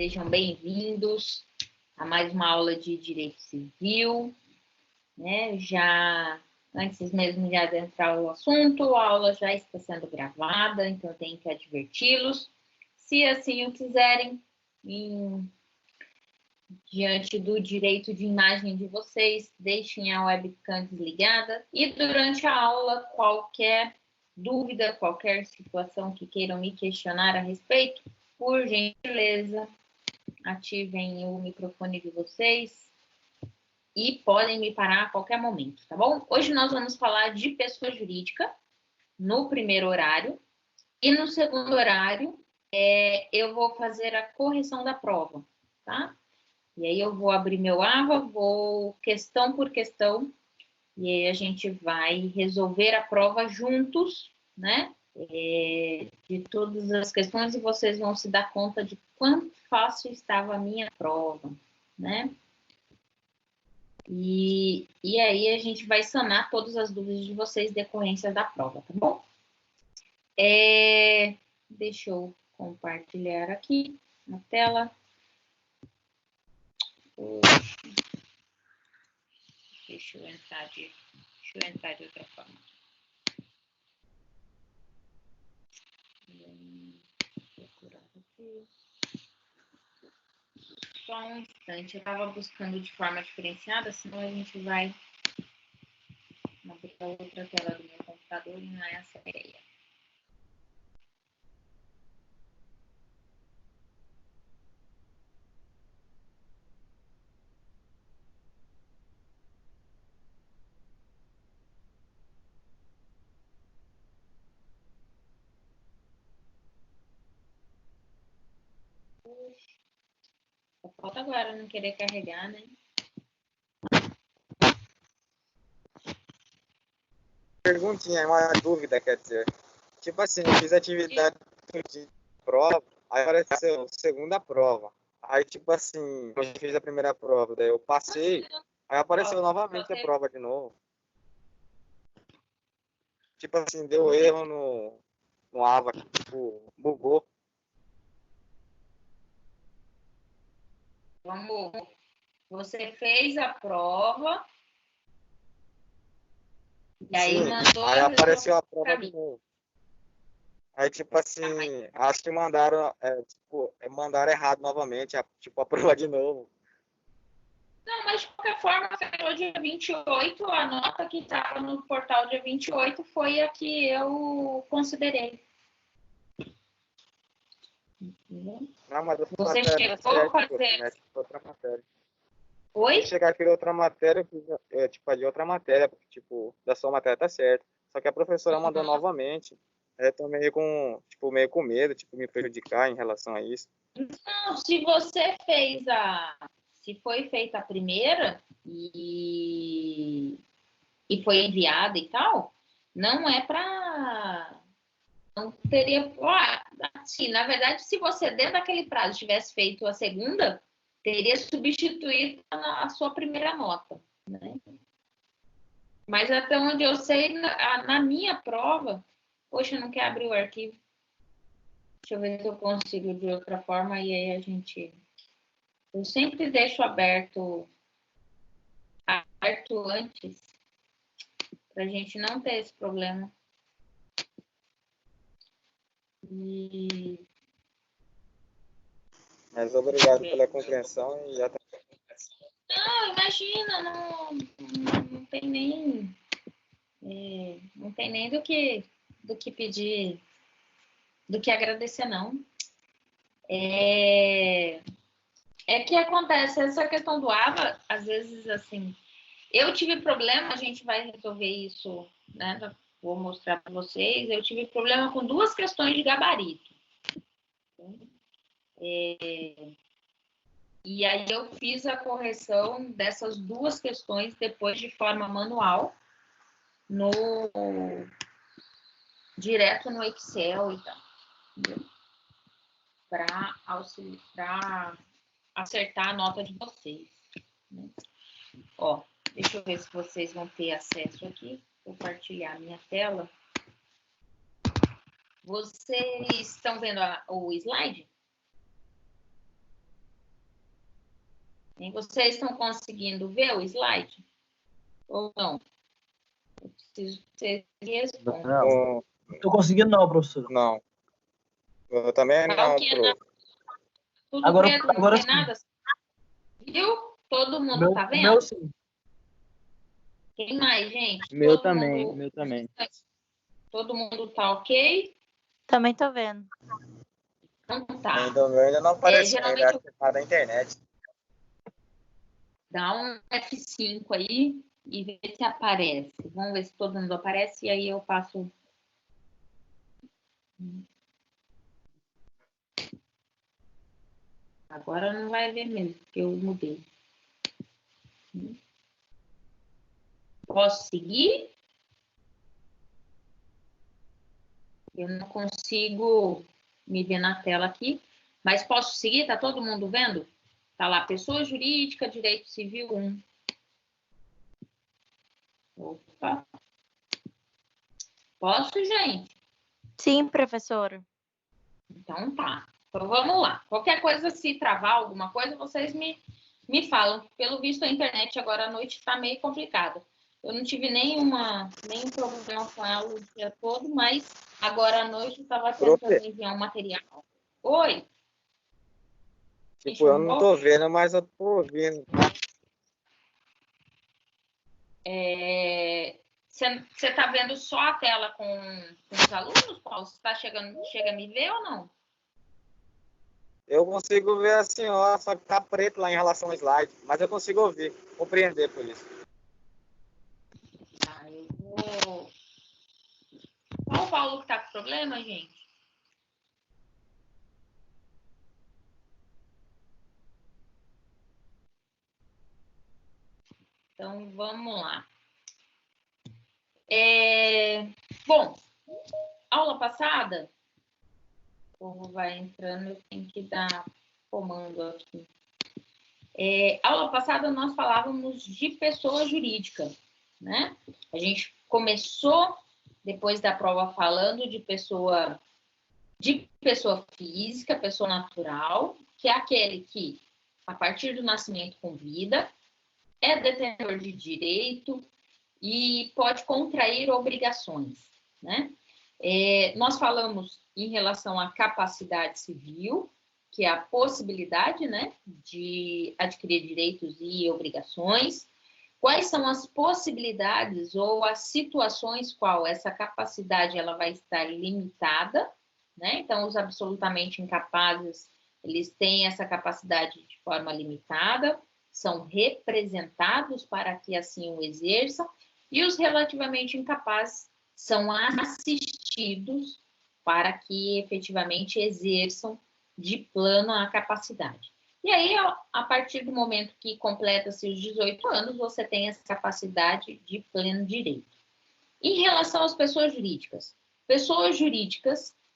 Sejam bem-vindos a mais uma aula de Direito Civil, né? Já, antes mesmo de adentrar o assunto, a aula já está sendo gravada, então eu tenho que adverti-los. Se assim o quiserem, diante do direito de imagem de vocês, deixem a webcam desligada e durante a aula, qualquer dúvida, qualquer situação que queiram me questionar a respeito, por gentileza, ativem o microfone de vocês e podem me parar a qualquer momento, tá bom? Hoje nós vamos falar de pessoa jurídica no primeiro horário e no segundo horário eu vou fazer a correção da prova, tá? E aí eu vou abrir meu AVA, vou questão por questão, e aí a gente vai resolver a prova juntos, né? De todas as questões, e vocês vão se dar conta de quanto fácil estava a minha prova, né? E aí a gente vai sanar todas as dúvidas de vocês decorrência da prova, tá bom? Deixa eu compartilhar aqui na tela. Deixa eu entrar de outra forma. Só um instante, eu estava buscando de forma diferenciada, senão a gente vai abrir a outra tela do meu computador e não é essa a ideia. Só falta agora não querer carregar, né? Perguntinha, uma dúvida, quer dizer. Tipo assim, eu fiz atividade de prova, aí apareceu segunda prova. Aí, tipo assim, eu fiz a primeira prova, daí eu passei, aí apareceu novamente a prova de novo. Tipo assim, deu erro no AVA, tipo, bugou. Vamos. Você fez a prova e aí Sim, mandou. aí apareceu a prova de novo. Aí, tipo assim, acho que mandaram errado novamente, tipo, a prova de novo. Não, mas de qualquer forma, você falou dia 28, a nota que estava no portal dia 28 foi a que eu considerei. Não, mas outra Você matéria chegou a certo, fazer. né? Tipo, outra matéria. Oi? Se chegar aqui outra matéria, tipo, a de outra matéria, porque, tipo, da sua matéria tá certo. Só que a professora mandou novamente. Eu tô meio com medo, tipo, me prejudicar em relação a isso. Não, se você fez se foi feita a primeira e foi enviada e tal, não é para. Não teria. Assim, na verdade, se você, dentro daquele prazo, tivesse feito a segunda, teria substituído a sua primeira nota, né? Mas até onde eu sei, na minha prova, poxa, não quer abrir o arquivo. Deixa eu ver se eu consigo de outra forma e aí a gente. Eu sempre deixo aberto antes, para a gente não ter esse problema. Mas obrigado pela compreensão e até. Não, imagina, não tem nem. Não tem nem do que pedir, do que agradecer, não. Que acontece, essa questão do AVA, às vezes, assim, eu tive problema, a gente vai resolver isso, né? Vou mostrar para vocês. Eu tive problema com duas questões de gabarito. E aí eu fiz a correção dessas duas questões depois de forma manual, direto no Excel e tal, para acertar a nota de vocês, né? Ó, deixa eu ver se vocês vão ter acesso aqui. Vou compartilhar minha tela. Vocês estão vendo o slide? E vocês estão conseguindo ver o slide? Ou não? Eu preciso que vocês respondam. Não. Tô conseguindo não, professor. Não. Eu também Tá não, o quê? prof. Tudo Agora- preto, não agora tem sim. nada? Viu? Todo mundo Meu, tá o vendo? meu sim. Quem mais, gente? Meu Todo também, mundo- meu também. Todo mundo tá ok? Também tô vendo. Então tá. Ainda o meu ainda não apareceu, geralmente ainda acho que tá na internet. Dá um F5 aí e vê se aparece. Vamos ver se todo mundo aparece e aí eu passo. Agora não vai ver mesmo, porque eu mudei. Posso seguir? Eu não consigo me ver na tela aqui, mas posso seguir? Tá todo mundo vendo? Tá lá, pessoa jurídica, direito civil 1. Opa. Posso, gente? Sim, professora. Então tá. Então vamos lá. Qualquer coisa, se travar alguma coisa, vocês me falam. Pelo visto, a internet agora à noite está meio complicada. Eu não tive nenhum problema com ela o dia todo, mas agora à noite eu estava tentando enviar um material. Oi? Tipo, eu não tô vendo, mas eu tô ouvindo, tá? Você está vendo só a tela com os alunos, Paulo? Você chega a me ver ou não? Eu consigo ver a senhora, só que tá preto lá em relação ao slide. Mas eu consigo ouvir, compreender por isso. Tá, eu vou... Qual o Paulo que tá com problema, gente? Então, vamos lá. Bom, aula passada, o povo vai entrando, eu tenho que dar comando aqui. Aula passada, nós falávamos de pessoa jurídica, né? A gente começou, depois da prova, falando de pessoa física, pessoa natural, que é aquele que, a partir do nascimento com vida, é detentor de direito e pode contrair obrigações, né? Nós falamos em relação à capacidade civil, que é a possibilidade, né, de adquirir direitos e obrigações. Quais são as possibilidades ou as situações qual essa capacidade ela vai estar limitada, né? Então, os absolutamente incapazes, eles têm essa capacidade de forma limitada, são representados para que assim o exerçam, e os relativamente incapazes são assistidos para que efetivamente exerçam de plano a capacidade. E aí, a partir do momento que completa-se os 18 anos, você tem essa capacidade de pleno direito. Em relação às pessoas jurídicas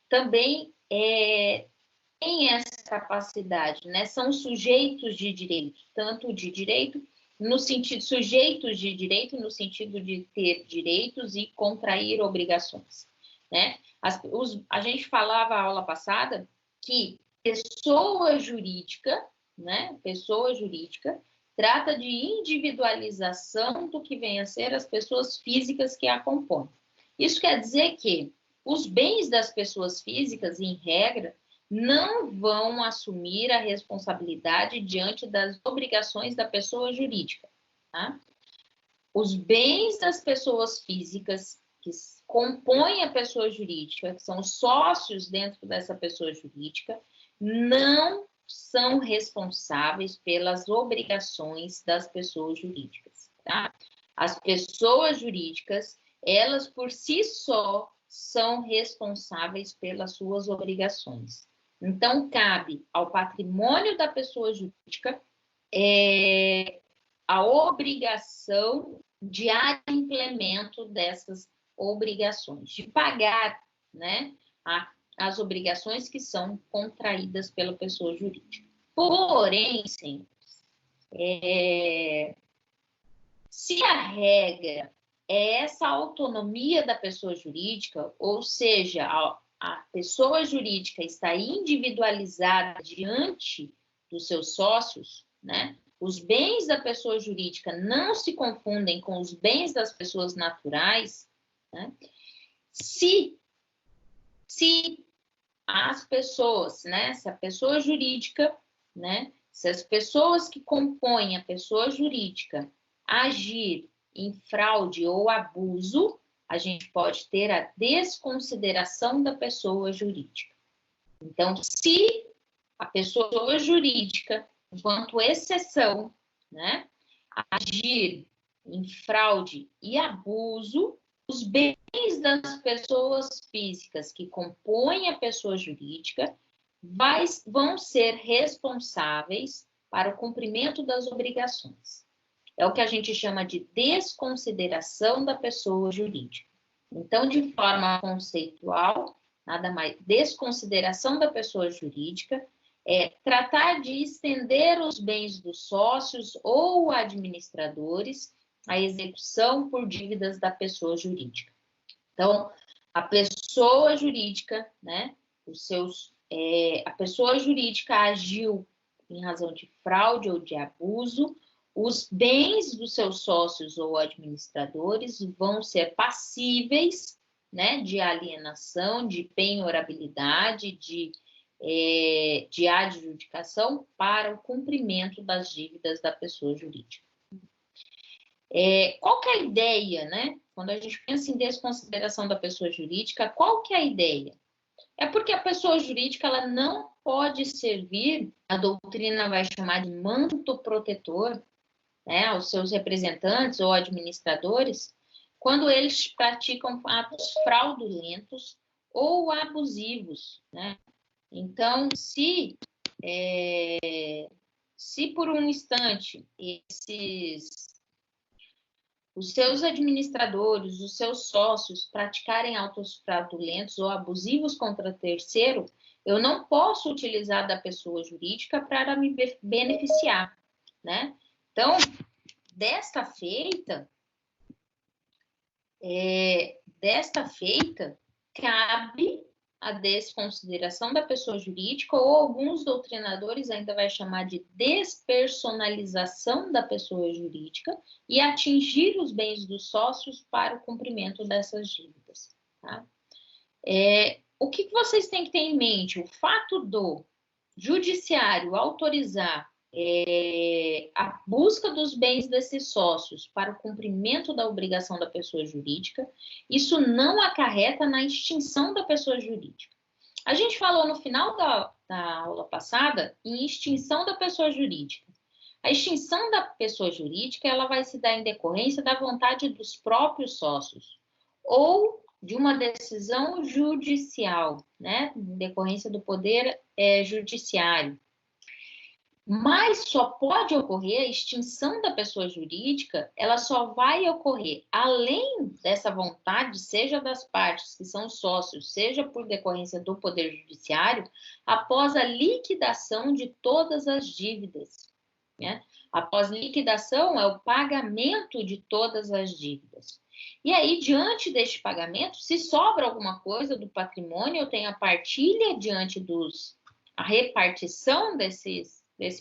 também têm essa capacidade, né? São sujeitos de direito, tanto de direito, no sentido, sujeitos de direito, no sentido de ter direitos e contrair obrigações, né? A gente falava a aula passada que pessoa jurídica, né? Pessoa jurídica trata de individualização do que vem a ser as pessoas físicas que a compõem. Isso quer dizer que os bens das pessoas físicas, em regra, não vão assumir a responsabilidade diante das obrigações da pessoa jurídica. Tá? Os bens das pessoas físicas que compõem a pessoa jurídica, que são sócios dentro dessa pessoa jurídica, não são responsáveis pelas obrigações das pessoas jurídicas. Tá? As pessoas jurídicas, elas por si só são responsáveis pelas suas obrigações. Então, cabe ao patrimônio da pessoa jurídica a obrigação de implemento dessas obrigações, de pagar, né, as obrigações que são contraídas pela pessoa jurídica. Porém, senhores, se a regra é essa autonomia da pessoa jurídica, ou seja, a pessoa jurídica está individualizada diante dos seus sócios, né? os bens da pessoa jurídica não se confundem com os bens das pessoas naturais, né? Se as pessoas, né, se a pessoa jurídica, né, se as pessoas que compõem a pessoa jurídica agir em fraude ou abuso, a gente pode ter a desconsideração da pessoa jurídica. Então, se a pessoa jurídica, enquanto exceção, né, agir em fraude e abuso, os bens das pessoas físicas que compõem a pessoa jurídica vão ser responsáveis para o cumprimento das obrigações. É o que a gente chama de desconsideração da pessoa jurídica. Então, de forma conceitual, nada mais, desconsideração da pessoa jurídica é tratar de estender os bens dos sócios ou administradores à execução por dívidas da pessoa jurídica. Então, a pessoa jurídica, né, a pessoa jurídica agiu em razão de fraude ou de abuso, os bens dos seus sócios ou administradores vão ser passíveis, né, de alienação, de penhorabilidade, de adjudicação para o cumprimento das dívidas da pessoa jurídica. Qual que é a ideia, né? Quando a gente pensa em desconsideração da pessoa jurídica, qual que é a ideia? É porque a pessoa jurídica ela não pode servir, a doutrina vai chamar de manto protetor, né, aos seus representantes ou administradores, quando eles praticam atos fraudulentos ou abusivos, né? Então, se por um instante os seus administradores, os seus sócios praticarem atos fraudulentos ou abusivos contra terceiro, eu não posso utilizar da pessoa jurídica para me beneficiar, né? Então, desta feita, cabe a desconsideração da pessoa jurídica, ou alguns doutrinadores ainda vai chamar de despersonalização da pessoa jurídica e atingir os bens dos sócios para o cumprimento dessas dívidas. Tá? O que vocês têm que ter em mente? O fato do judiciário autorizar a busca dos bens desses sócios para o cumprimento da obrigação da pessoa jurídica, isso não acarreta na extinção da pessoa jurídica. A gente falou no final da aula passada em extinção da pessoa jurídica. A extinção da pessoa jurídica ela vai se dar em decorrência da vontade dos próprios sócios ou de uma decisão judicial, né, em decorrência do poder judiciário. Mas só pode ocorrer a extinção da pessoa jurídica, ela só vai ocorrer além dessa vontade, seja das partes que são sócios, seja por decorrência do Poder Judiciário, após a liquidação de todas as dívidas, né? Após liquidação é o pagamento de todas as dívidas. E aí, diante deste pagamento, se sobra alguma coisa do patrimônio, eu tenho a partilha a repartição desse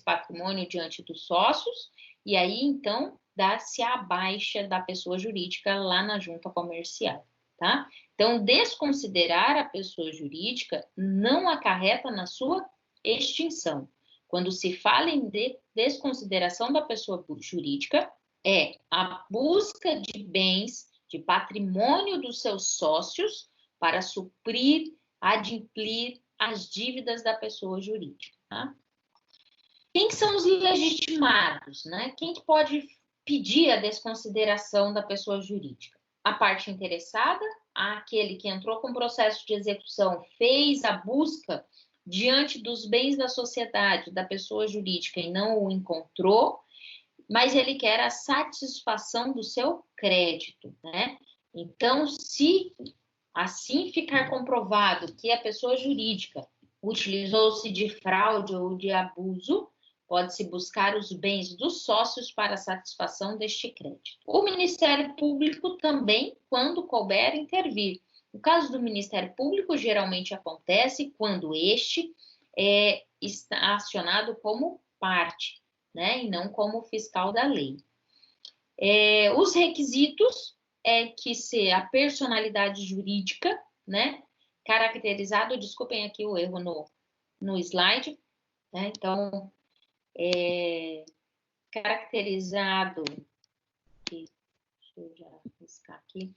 patrimônio diante dos sócios, e aí, então, dá-se a baixa da pessoa jurídica lá na junta comercial, tá? Então, desconsiderar a pessoa jurídica não acarreta na sua extinção. Quando se fala em desconsideração da pessoa jurídica, é a busca de bens, de patrimônio dos seus sócios para suprir, adimplir as dívidas da pessoa jurídica, tá? Quem são os legitimados, né? Quem que pode pedir a desconsideração da pessoa jurídica? A parte interessada, aquele que entrou com processo de execução, fez a busca diante dos bens da sociedade, da pessoa jurídica e não o encontrou, mas ele quer a satisfação do seu crédito, né? Então, se assim ficar comprovado que a pessoa jurídica utilizou-se de fraude ou de abuso, pode-se buscar os bens dos sócios para a satisfação deste crédito. O Ministério Público também, quando couber, intervir. No caso do Ministério Público, geralmente acontece quando este está acionado como parte. né? E não como fiscal da lei. Os requisitos é que se a personalidade jurídica, né? Caracterizado, desculpem aqui o erro no slide, né? Então, caracterizado, deixa eu já riscar aqui,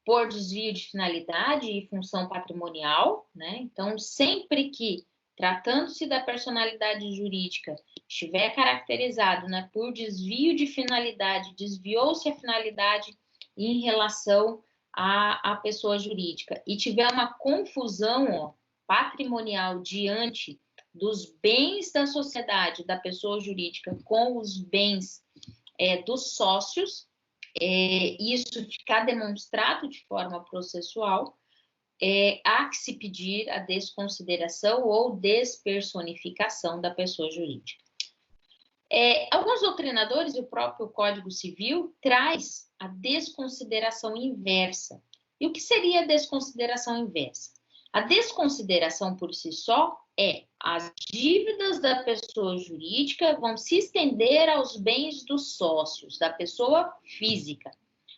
por desvio de finalidade e função patrimonial, né? Então, sempre que, tratando-se da personalidade jurídica, estiver caracterizado, né, por desvio de finalidade, desviou-se a finalidade em relação à pessoa jurídica e tiver uma confusão patrimonial diante dos bens da sociedade, da pessoa jurídica, com os bens dos sócios, isso ficar demonstrado de forma processual, há que se pedir a desconsideração ou despersonificação da pessoa jurídica. Alguns doutrinadores e o próprio Código Civil traz a desconsideração inversa. E o que seria a desconsideração inversa? A desconsideração por si só as dívidas da pessoa jurídica vão se estender aos bens dos sócios, da pessoa física.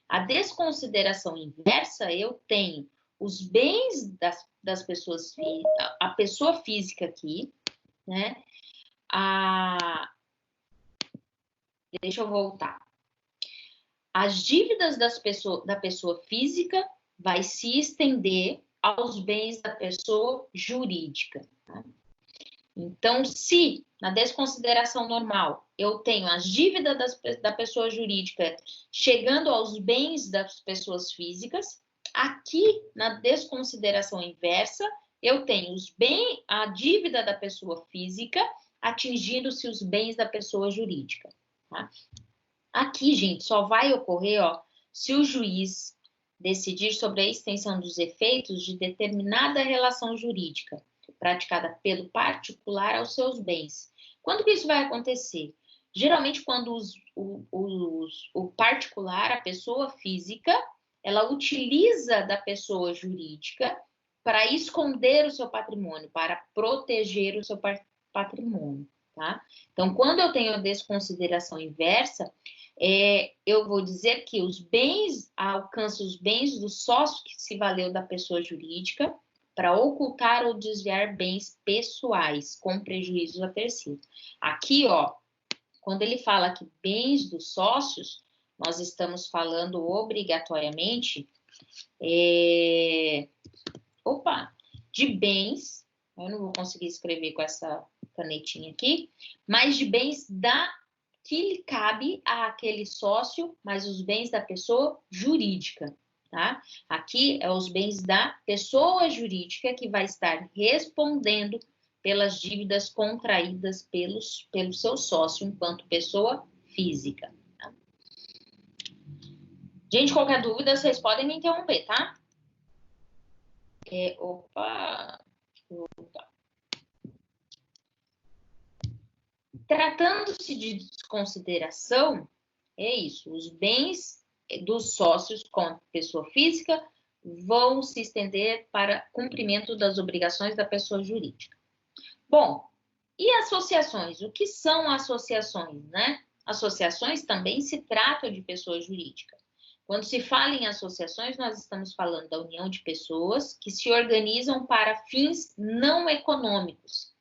A desconsideração inversa, eu tenho os bens das pessoas físicas, a pessoa física aqui, né? Deixa eu voltar. As dívidas da pessoa física vai se estender aos bens da pessoa jurídica. Tá? Então, se na desconsideração normal eu tenho as dívidas da pessoa jurídica chegando aos bens das pessoas físicas, aqui na desconsideração inversa eu tenho a dívida da pessoa física atingindo-se os bens da pessoa jurídica. Tá? Aqui, gente, só vai ocorrer se o juiz decidir sobre a extensão dos efeitos de determinada relação jurídica praticada pelo particular aos seus bens. Quando que isso vai acontecer? Geralmente quando o particular, a pessoa física, ela utiliza da pessoa jurídica para esconder o seu patrimônio, para proteger o seu patrimônio. Tá? Então, quando eu tenho a desconsideração inversa, eu vou dizer que os bens alcançam os bens do sócio que se valeu da pessoa jurídica para ocultar ou desviar bens pessoais com prejuízo a terceiro. Aqui, quando ele fala que bens dos sócios, nós estamos falando obrigatoriamente de bens, eu não vou conseguir escrever com essa canetinha aqui, mas de bens que lhe cabe àquele sócio, mas os bens da pessoa jurídica, tá? Aqui é os bens da pessoa jurídica que vai estar respondendo pelas dívidas contraídas pelo seu sócio enquanto pessoa física. Tá? Gente, qualquer dúvida, vocês podem me interromper, tá? Tratando-se de desconsideração, é isso, os bens dos sócios com pessoa física vão se estender para cumprimento das obrigações da pessoa jurídica. Bom, e associações? O que são associações, né? Associações também se tratam de pessoa jurídica. Quando se fala em associações, nós estamos falando da união de pessoas que se organizam para fins não econômicos.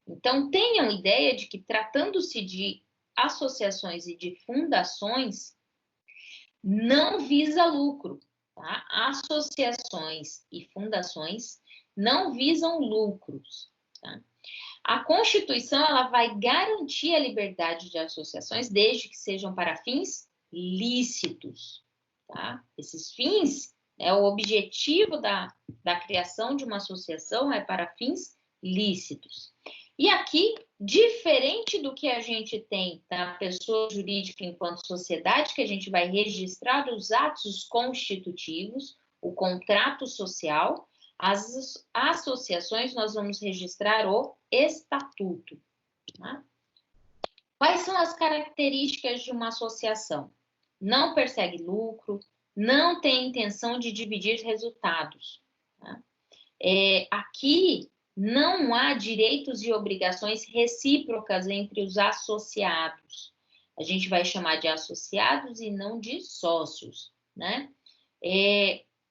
Então, tenham ideia de que, tratando-se de associações e de fundações, não visa lucro. Tá? Associações e fundações não visam lucros. Tá? A Constituição ela vai garantir a liberdade de associações desde que sejam para fins lícitos. Tá? Esses fins, o objetivo da criação de uma associação é para fins lícitos. E aqui, diferente do que a gente tem da pessoa jurídica enquanto sociedade, que a gente vai registrar os atos constitutivos, o contrato social, as associações nós vamos registrar o estatuto. Tá? Quais são as características de uma associação? Não persegue lucro, não tem intenção de dividir resultados. Tá? Aqui, não há direitos e obrigações recíprocas entre os associados. A gente vai chamar de associados e não de sócios, né?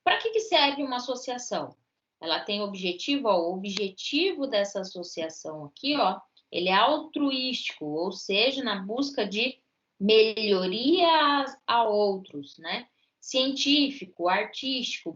Para que serve uma associação? Ela tem objetivo, ó, o objetivo dessa associação aqui, ó, ele é altruístico, ou seja, na busca de melhoria a outros, né? Científico, artístico,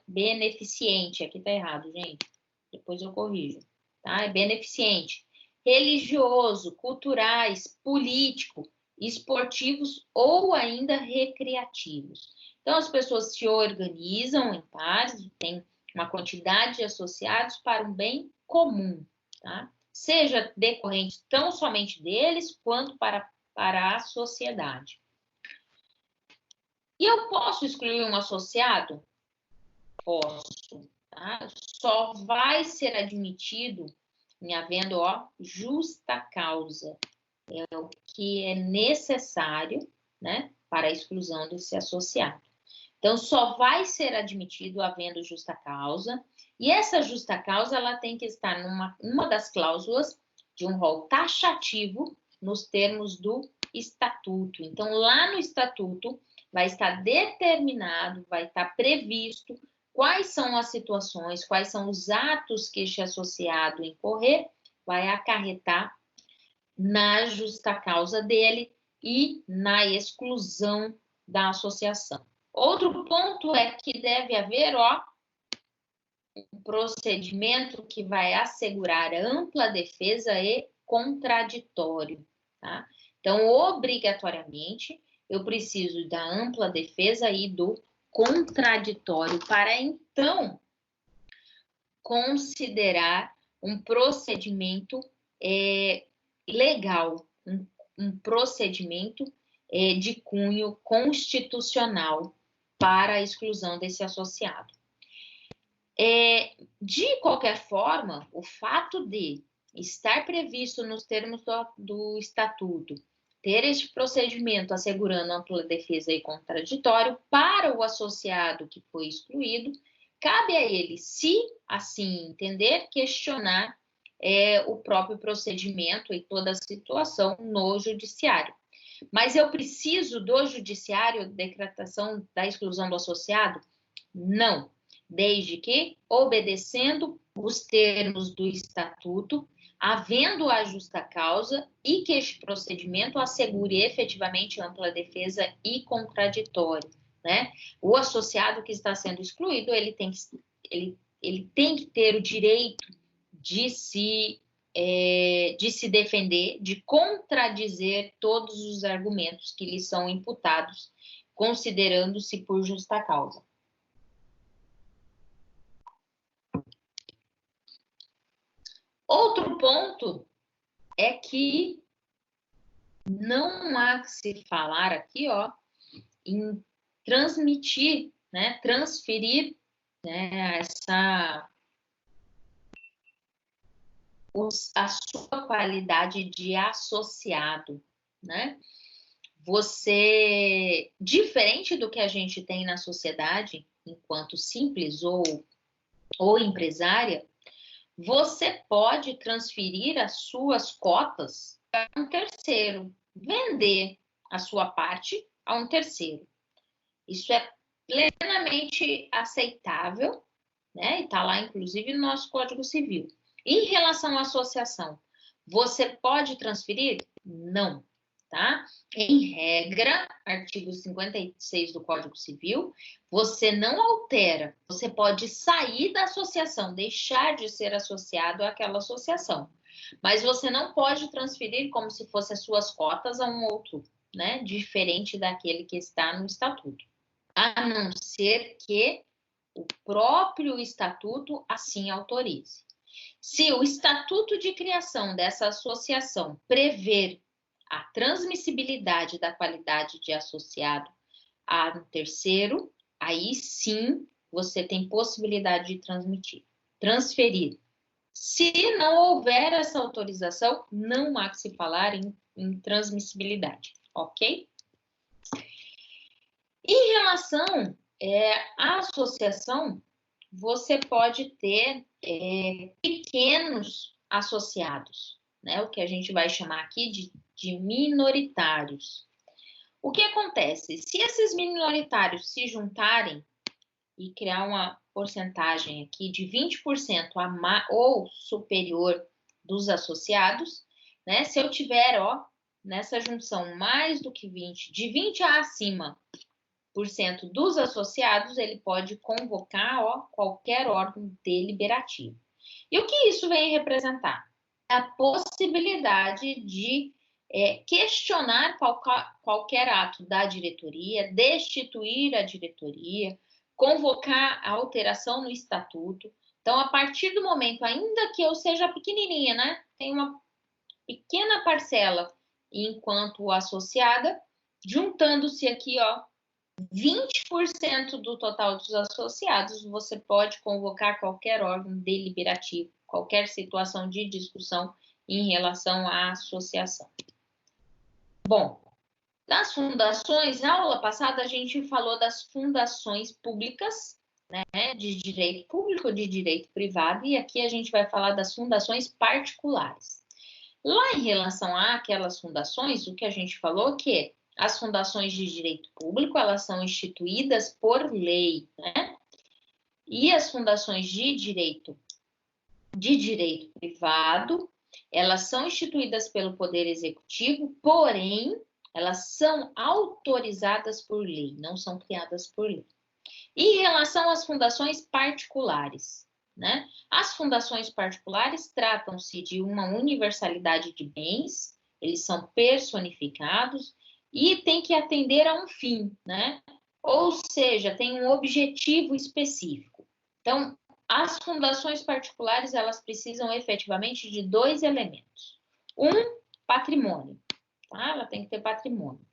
beneficente, aqui tá errado, gente, depois eu corrijo, tá? É beneficente, religioso, culturais, político, esportivos ou ainda recreativos. Então, as pessoas se organizam em pares, tem uma quantidade de associados para um bem comum, tá? Seja decorrente tão somente deles, quanto para a sociedade. E eu posso excluir um associado? Posso, tá? Só vai ser admitido em havendo, ó, justa causa. É o que é necessário, né, para a exclusão desse associado. Então, só vai ser admitido havendo justa causa, e essa justa causa ela tem que estar numa das cláusulas de um rol taxativo nos termos do estatuto. Então, lá no estatuto vai estar determinado, vai estar previsto quais são as situações, quais são os atos que este associado incorrer vai acarretar na justa causa dele e na exclusão da associação. Outro ponto é que deve haver, ó, um procedimento que vai assegurar ampla defesa e contraditório, tá? Então, obrigatoriamente, eu preciso da ampla defesa e do contraditório para, então, considerar um procedimento legal, um procedimento de cunho constitucional para a exclusão desse associado. De qualquer forma, o fato de estar previsto nos termos do estatuto, ter este procedimento assegurando ampla defesa e contraditório para o associado que foi excluído, cabe a ele, se assim entender, questionar o próprio procedimento e toda a situação no judiciário. Mas eu preciso do judiciário decretação da exclusão do associado? Não, desde que obedecendo os termos do estatuto, havendo a justa causa e que este procedimento assegure efetivamente ampla defesa e contraditório, né? O associado que está sendo excluído, ele tem que ter o direito de se defender, de contradizer todos os argumentos que lhe são imputados, considerando-se por justa causa. Outro ponto é que não há que se falar aqui, ó, em transmitir, né, transferir, né, a sua qualidade de associado, né? Você, diferente do que a gente tem na sociedade, enquanto simples ou empresária, você pode transferir as suas cotas para um terceiro, vender a sua parte a um terceiro. Isso é plenamente aceitável, né? E está lá, inclusive, no nosso Código Civil. Em relação à associação, você pode transferir? Não, tá? Em regra, artigo 56 do Código Civil, você não altera, você pode sair da associação, deixar de ser associado àquela associação, mas você não pode transferir como se fossem as suas cotas a um outro, né? Diferente daquele que está no estatuto, a não ser que o próprio estatuto assim autorize. Se o estatuto de criação dessa associação prever a transmissibilidade da qualidade de associado a um terceiro, aí sim você tem possibilidade de transferir. Se não houver essa autorização, não há que se falar em transmissibilidade, ok? Em relação à associação, você pode ter pequenos associados, né? O que a gente vai chamar aqui de minoritários. O que acontece? Se esses minoritários se juntarem e criar uma porcentagem aqui de 20% ou superior dos associados, né? Se eu tiver, ó, nessa junção mais do que 20, de 20 a acima por cento dos associados, ele pode convocar, ó, qualquer órgão deliberativo. E o que isso vem representar? A possibilidade de questionar qualquer ato da diretoria, destituir a diretoria, convocar a alteração no estatuto. Então, a partir do momento, ainda que eu seja pequenininha, né? Tem uma pequena parcela enquanto associada, juntando-se aqui, ó, 20% do total dos associados, você pode convocar qualquer órgão deliberativo, qualquer situação de discussão em relação à associação. Bom, das fundações, na aula passada a gente falou das fundações públicas, né, de direito público, de direito privado, e aqui a gente vai falar das fundações particulares. Lá em relação àquelas fundações, o que a gente falou que as fundações de direito público, elas são instituídas por lei, né? E as fundações de direito privado, elas são instituídas pelo Poder Executivo, porém, elas são autorizadas por lei, não são criadas por lei. E em relação às fundações particulares, né? As fundações particulares tratam-se de uma universalidade de bens, eles são personificados e tem que atender a um fim, né? Ou seja, tem um objetivo específico. Então, as fundações particulares, elas precisam efetivamente de 2 elementos. Um, patrimônio, tá? Ela tem que ter patrimônio.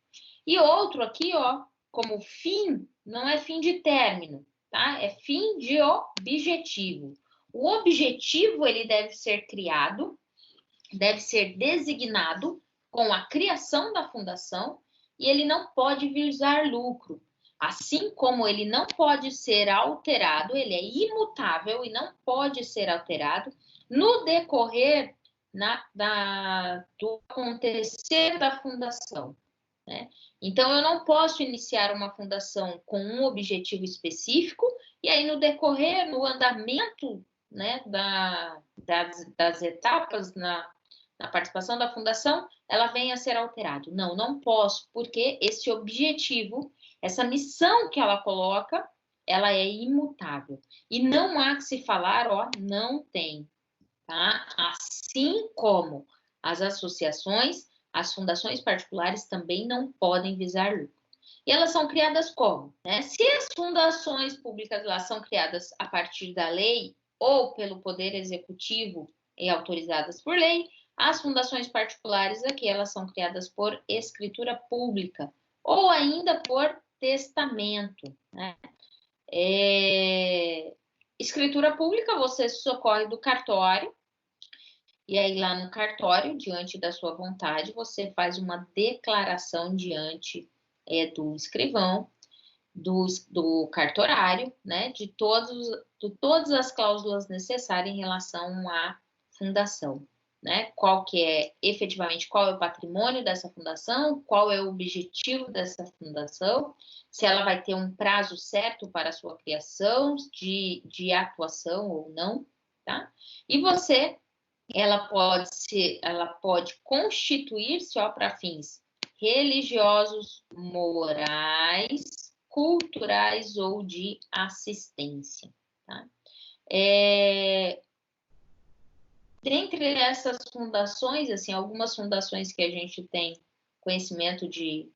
E outro aqui, ó, como fim, não é fim de término, tá? É fim de objetivo. O objetivo, ele deve ser criado, deve ser designado com a criação da fundação e ele não pode visar lucro. Assim como ele não pode ser alterado, ele é imutável e não pode ser alterado no decorrer do acontecer da fundação, né? Então, eu não posso iniciar uma fundação com um objetivo específico e aí no decorrer, no andamento, né, das etapas na participação da fundação, ela venha a ser alterada. Não, não posso, porque esse objetivo, essa missão que ela coloca, ela é imutável. E não há que se falar, ó, não tem, tá? Assim como as associações, as fundações particulares também não podem visar lucro. E elas são criadas como? Né? Se as fundações públicas elas são criadas a partir da lei ou pelo Poder Executivo e autorizadas por lei, as fundações particulares aqui, elas são criadas por escritura pública ou ainda por testamento, né? Escritura pública, você socorre do cartório, e aí lá no cartório, diante da sua vontade, você faz uma declaração diante do escrivão, do cartorário, né? De todas as cláusulas necessárias em relação à fundação, né? Efetivamente, qual é o patrimônio dessa fundação, qual é o objetivo dessa fundação, se ela vai ter um prazo certo para a sua criação, de atuação ou não, tá? E ela pode constituir-se para fins religiosos, morais, culturais ou de assistência, tá? Dentre essas fundações, assim, algumas fundações que a gente tem conhecimento de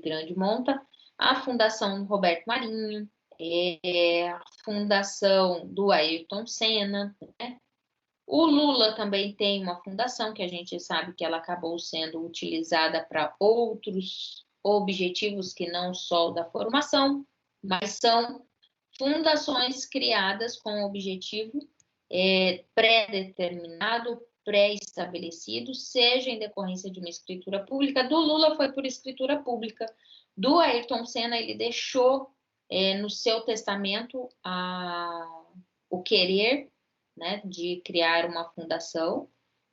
grande monta, a Fundação Roberto Marinho, a Fundação do Ayrton Senna, né? O Lula também tem uma fundação que a gente sabe que ela acabou sendo utilizada para outros objetivos que não só o da formação, mas são fundações criadas com objetivo pré-determinado, pré-estabelecido, seja em decorrência de uma escritura pública. Do Lula foi por escritura pública. Do Ayrton Senna, ele deixou no seu testamento o querer, né, de criar uma fundação,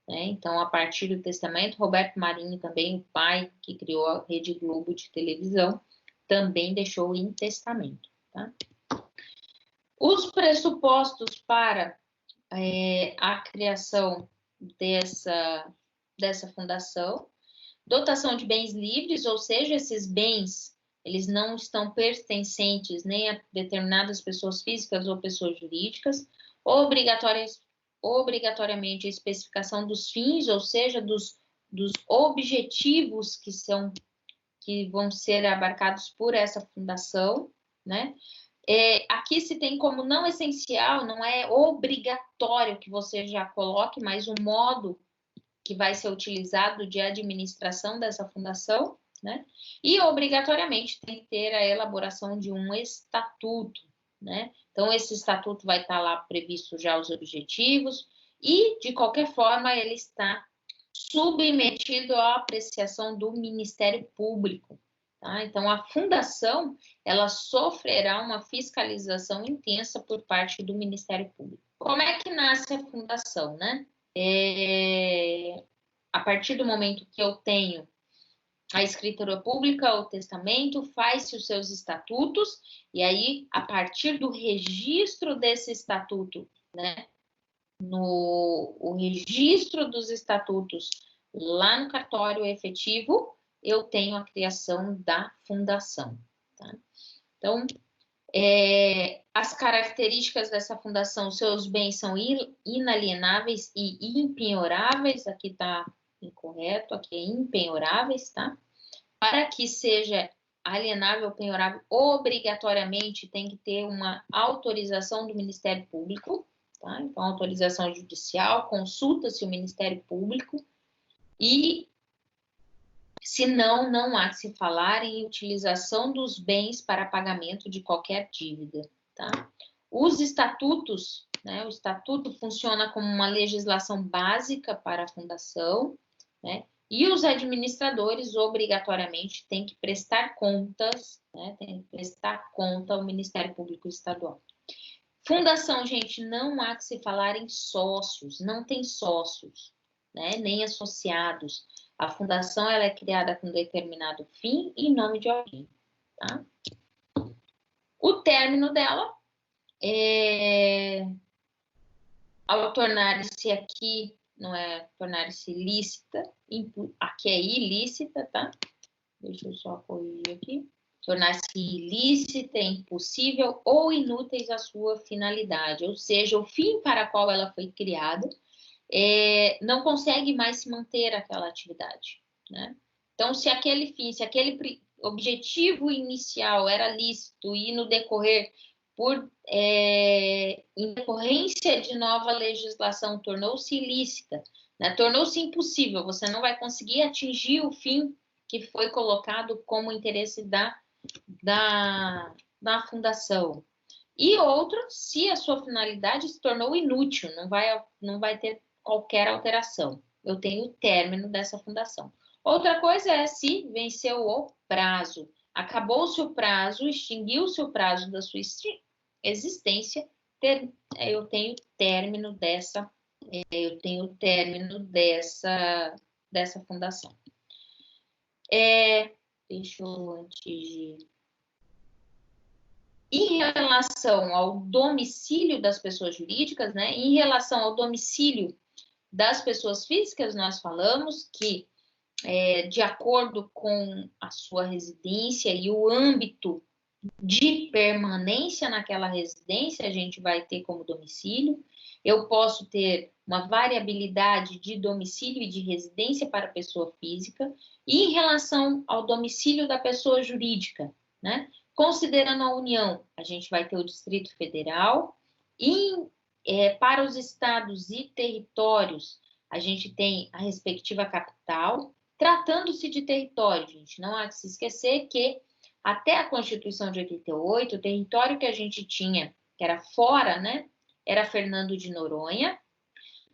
né? Então, a partir do testamento, Roberto Marinho também, o pai que criou a Rede Globo de televisão, também deixou em testamento, tá? Os pressupostos para a criação dessa fundação: dotação de bens livres, ou seja, esses bens, eles não estão pertencentes nem a determinadas pessoas físicas ou pessoas jurídicas, obrigatoriamente a especificação dos fins, ou seja, dos objetivos que vão ser abarcados por essa fundação, né? Aqui se tem como não essencial, não é obrigatório que você já coloque, mas o modo que vai ser utilizado de administração dessa fundação, né? E obrigatoriamente tem que ter a elaboração de um estatuto, né? Então, esse estatuto vai estar lá previsto já os objetivos e, de qualquer forma, ele está submetido à apreciação do Ministério Público, tá? Então, a fundação, ela sofrerá uma fiscalização intensa por parte do Ministério Público. Como é que nasce a fundação, né? A partir do momento que eu tenho a escritura pública, o testamento, faz-se os seus estatutos, e aí, a partir do registro desse estatuto, né, o registro dos estatutos lá no cartório efetivo, eu tenho a criação da fundação, tá? Então, as características dessa fundação: seus bens são inalienáveis e impenhoráveis. Aqui está incorreto, aqui é impenhoráveis, tá? Para que seja alienável ou penhorável, obrigatoriamente tem que ter uma autorização do Ministério Público, tá? Então, autorização judicial, consulta-se o Ministério Público e, se não, não há que se falar em utilização dos bens para pagamento de qualquer dívida, tá? Os estatutos, né? O estatuto funciona como uma legislação básica para a fundação, né? E os administradores, obrigatoriamente, têm que prestar contas, né? Tem que prestar conta ao Ministério Público Estadual. Fundação, gente, não há que se falar em sócios, não tem sócios, né? Nem associados. A fundação, ela é criada com determinado fim e nome de alguém, tá? O término dela ao tornar-se aqui, não é tornar-se lícita, aqui é ilícita, tá? Deixa eu só corrigir aqui. Tornar-se ilícita, impossível ou inúteis à sua finalidade, ou seja, o fim para o qual ela foi criada, não consegue mais se manter aquela atividade, né? Então, se aquele fim, se aquele objetivo inicial era lícito e no decorrer, em decorrência de nova legislação, tornou-se ilícita, né? Tornou-se impossível, você não vai conseguir atingir o fim que foi colocado como interesse da fundação. E outro, se a sua finalidade se tornou inútil, não vai ter qualquer alteração. Eu tenho o término dessa fundação. Outra coisa é se venceu o prazo. Acabou-se o prazo, extinguiu-se o prazo da sua existência, eu tenho término dessa fundação. Deixa eu antes de... Em relação ao domicílio das pessoas jurídicas, né? Em relação ao domicílio das pessoas físicas, nós falamos que, de acordo com a sua residência e o âmbito de permanência naquela residência, a gente vai ter como domicílio. Eu posso ter uma variabilidade de domicílio e de residência para a pessoa física. E em relação ao domicílio da pessoa jurídica, né? Considerando a União, a gente vai ter o Distrito Federal. E para os estados e territórios, a gente tem a respectiva capital. Tratando-se de território, gente, não há que se esquecer que até a Constituição de 88, o território que a gente tinha, que era fora, né, era Fernando de Noronha,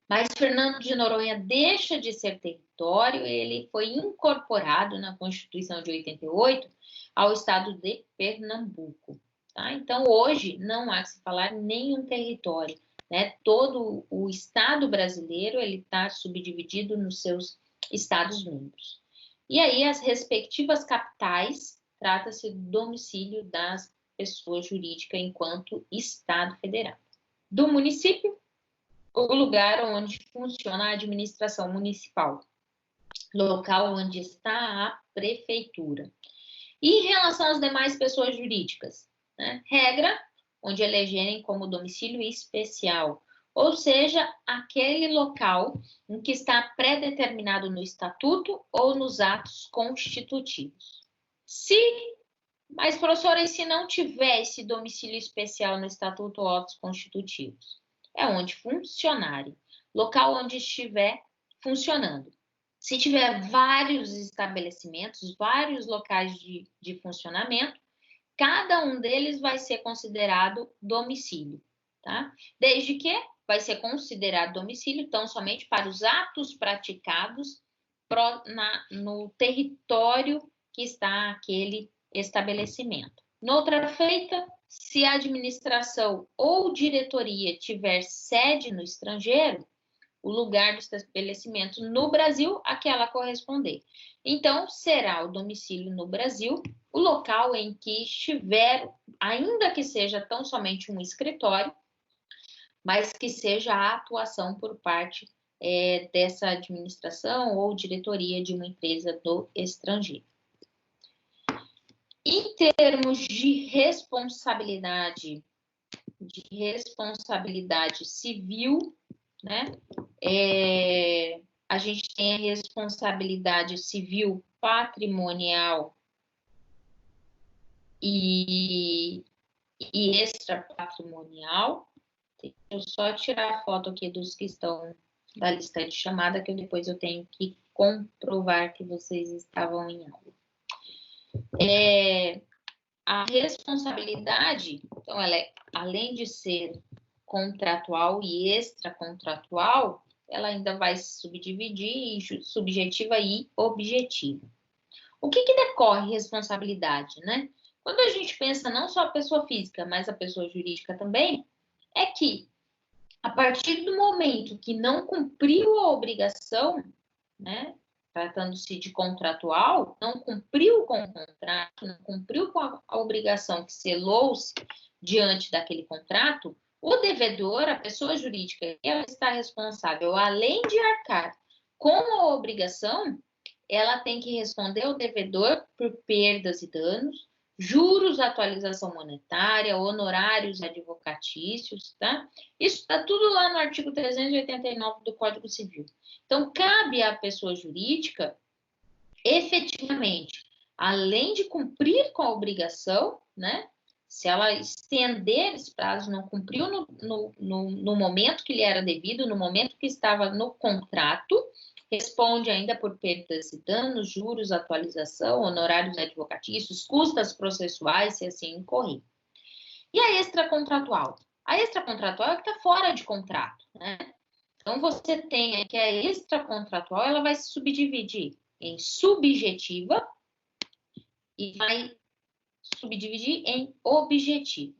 mas Fernando de Noronha deixa de ser território, ele foi incorporado na Constituição de 88 ao estado de Pernambuco, Tá? Então, hoje, não há que se falar nenhum território. Né? Todo o Estado brasileiro está subdividido nos seus Estados-membros. E aí, as respectivas capitais, trata-se do domicílio das pessoas jurídicas enquanto Estado federado. Do município, o lugar onde funciona a administração municipal, local onde está a prefeitura. E em relação às demais pessoas jurídicas, né? Regra, onde elegerem como domicílio especial, ou seja, aquele local em que está pré-determinado no estatuto ou nos atos constitutivos. Mas, professora, e se não tiver esse domicílio especial no estatuto ou atos constitutivos? É onde funcionarem, local onde estiver funcionando. Se tiver vários estabelecimentos, vários locais de funcionamento, cada um deles vai ser considerado domicílio, tá? Desde que vai ser considerado domicílio tão somente para os atos praticados no território que está aquele estabelecimento. Noutra feita, se a administração ou diretoria tiver sede no estrangeiro, o lugar do estabelecimento no Brasil a que ela corresponder. Então, será o domicílio no Brasil o local em que estiver, ainda que seja tão somente um escritório, mas que seja a atuação por parte dessa administração ou diretoria de uma empresa do estrangeiro. Em termos de responsabilidade civil, né? A gente tem a responsabilidade civil patrimonial e extrapatrimonial. Deixa eu só tirar a foto aqui dos que estão da lista de chamada, que depois eu tenho que comprovar que vocês estavam em aula. A responsabilidade, então, ela é, além de ser contratual e extracontratual, ela ainda vai se subdividir em subjetiva e objetiva. O que decorre responsabilidade, né? Quando a gente pensa não só a pessoa física, mas a pessoa jurídica também, é que a partir do momento que não cumpriu a obrigação, né? Tratando-se de contratual, não cumpriu com o contrato, não cumpriu com a obrigação que selou-se diante daquele contrato, o devedor, a pessoa jurídica, ela está responsável, além de arcar com a obrigação, ela tem que responder ao devedor por perdas e danos, juros, atualização monetária, honorários advocatícios, tá? Isso está tudo lá no artigo 389 do Código Civil. Então, cabe à pessoa jurídica, efetivamente, além de cumprir com a obrigação, né? Se ela estender esse prazo, não cumpriu no momento que lhe era devido, no momento que estava no contrato, responde ainda por perdas e danos, juros, atualização, honorários advocatícios, custas processuais, se assim incorrer. E a extracontratual? A extracontratual é que está fora de contrato, né? Então, você tem aqui a extracontratual, ela vai se subdividir em subjetiva e vai subdividir em objetiva.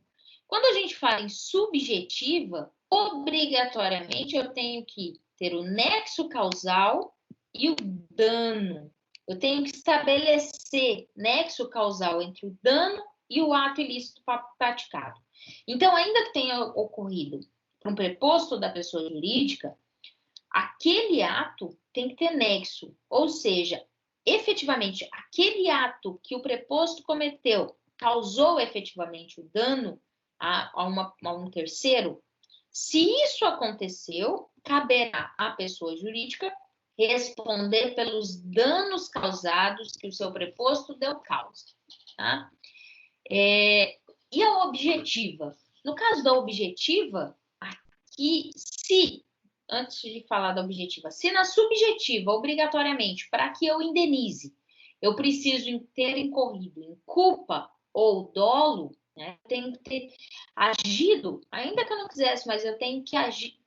Quando a gente fala em subjetiva, obrigatoriamente eu tenho que ter o nexo causal e o dano. Eu tenho que estabelecer nexo causal entre o dano e o ato ilícito praticado. Então, ainda que tenha ocorrido um preposto da pessoa jurídica, aquele ato tem que ter nexo, ou seja, efetivamente, aquele ato que o preposto cometeu causou efetivamente o dano a um terceiro. Se isso aconteceu, caberá à pessoa jurídica responder pelos danos causados que o seu preposto deu causa. Tá? E a objetiva? No caso da objetiva, aqui, antes de falar da objetiva, se na subjetiva, obrigatoriamente, para que eu indenize, eu preciso ter incorrido em culpa ou dolo, né? Eu tenho que ter agido, ainda que eu não quisesse, mas eu tenho que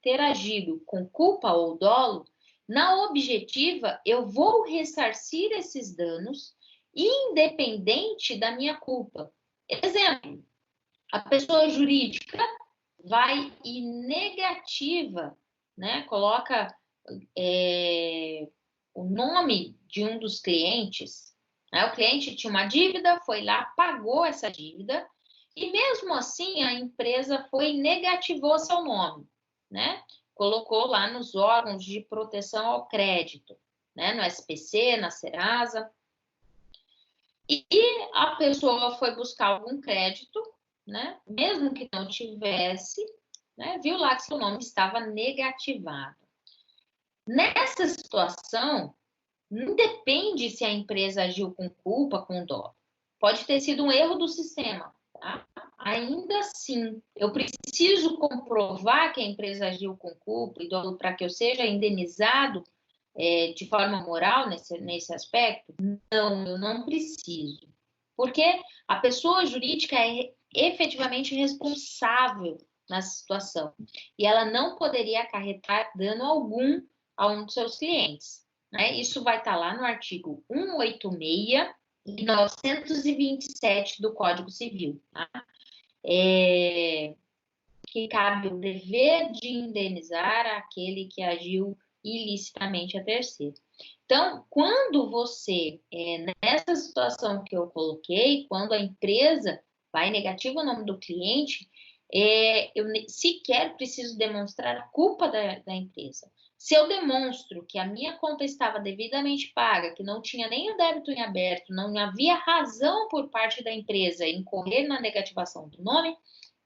ter agido com culpa ou dolo. Na objetiva, eu vou ressarcir esses danos, independente da minha culpa. Exemplo, A pessoa jurídica vai e negativa, né? Coloca o nome de um dos clientes, né? O cliente tinha uma dívida, foi lá, pagou essa dívida, e mesmo assim a empresa foi e negativou seu nome, né? Colocou lá nos órgãos de proteção ao crédito, né? No SPC, na Serasa. E a pessoa foi buscar algum crédito, né? Mesmo que não tivesse, né? Viu lá que seu nome estava negativado. Nessa situação, não depende se a empresa agiu com culpa, com dolo. Pode ter sido um erro do sistema, tá? Ainda assim, eu preciso comprovar que a empresa agiu com culpa e dolo para que eu seja indenizado de forma moral nesse aspecto? Não, eu não preciso. Porque a pessoa jurídica é efetivamente responsável nessa situação. E ela não poderia acarretar dano algum a um dos seus clientes, né? Isso vai estar lá no artigo 186 e 927 do Código Civil, tá? Que cabe o dever de indenizar aquele que agiu ilicitamente a terceiro. Então, quando você, nessa situação que eu coloquei, quando a empresa vai negativa o nome do cliente, eu sequer preciso demonstrar a culpa da empresa. Se eu demonstro que a minha conta estava devidamente paga, que não tinha nem o débito em aberto, não havia razão por parte da empresa em incorrer na negativação do nome,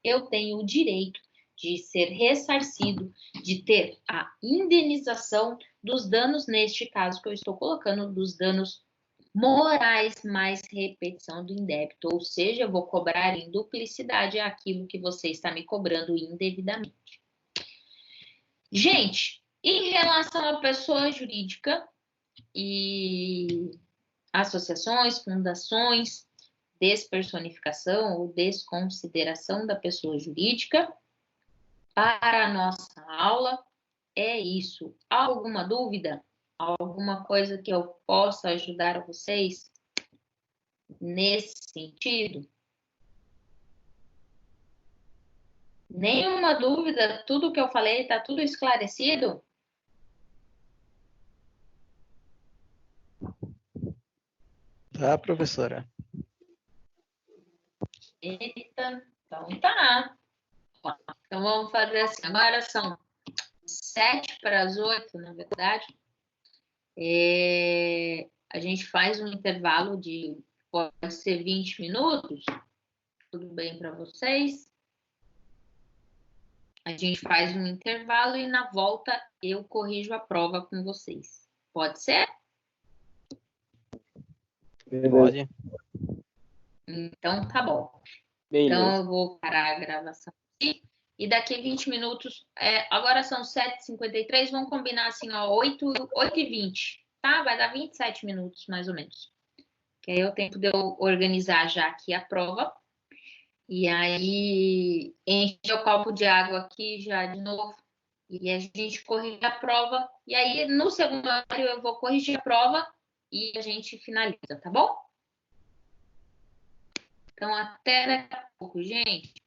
eu tenho o direito de ser ressarcido, de ter a indenização dos danos, neste caso que eu estou colocando, dos danos morais mais repetição do indébito, ou seja, eu vou cobrar em duplicidade aquilo que você está me cobrando indevidamente. Gente, em relação à pessoa jurídica e associações, fundações, despersonificação ou desconsideração da pessoa jurídica, para a nossa aula é isso. Alguma dúvida? Alguma coisa que eu possa ajudar vocês nesse sentido? Nenhuma dúvida? Tudo que eu falei está tudo esclarecido? Tá, professora. Eita, então tá. Então vamos fazer assim. Agora são 7:08, na verdade. A gente faz um intervalo de, pode ser 20 minutos. Tudo bem para vocês? A gente faz um intervalo e na volta eu corrijo a prova com vocês. Pode ser? Pode. Então tá bom. Beleza. Então eu vou parar a gravação aqui. E daqui 20 minutos, agora são 7h53, vamos combinar assim, ó, 8h20, tá? Vai dar 27 minutos, mais ou menos. Que aí é o tempo de eu organizar já aqui a prova. E aí, enche o copo de água aqui já de novo. E a gente corrige a prova. E aí, no segundo horário, eu vou corrigir a prova e a gente finaliza, tá bom? Então, até daqui a pouco, gente.